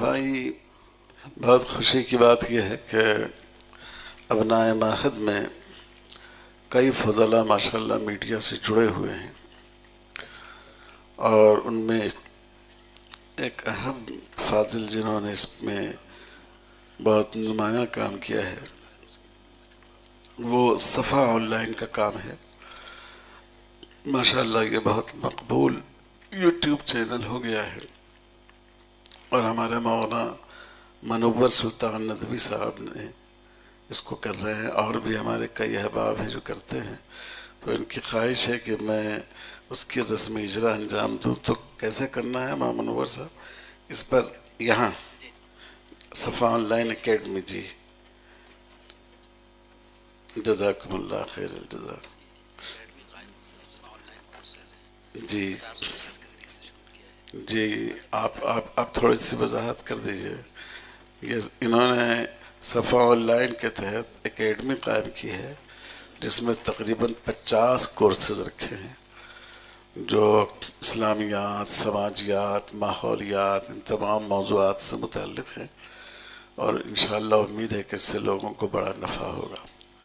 بھائی، بہت خوشی کی بات یہ ہے کہ ابنائے معہد میں کئی فضلاء ماشاءاللہ میڈیا سے جڑے ہوئے ہیں، اور ان میں ایک اہم فاضل جنہوں نے اس میں بہت نمایاں کام کیا ہے وہ صفا آن لائن کا کام ہے۔ ماشاءاللہ یہ بہت مقبول یوٹیوب چینل ہو گیا ہے، اور ہمارے مولانا منور سلطان ندوی صاحب نے اس کو کر رہے ہیں، اور بھی ہمارے کئی احباب ہیں جو کرتے ہیں۔ تو ان کی خواہش ہے کہ میں اس کی رسمی اجرا انجام دوں۔ تو کیسے کرنا ہے ماں منور صاحب؟ اس پر یہاں صفا آن لائن اکیڈمی، جی جزاکم اللہ خیر الجزا۔ جی جی، آپ تھوڑی سی وضاحت کر دیجئے۔ یہ انہوں نے صفا آن لائن کے تحت اکیڈمی قائم کی ہے جس میں تقریباً 50 کورسز رکھے ہیں جو اسلامیات، سماجیات، ماحولیات، ان تمام موضوعات سے متعلق ہیں، اور انشاءاللہ امید ہے کہ اس سے لوگوں کو بڑا نفع ہوگا۔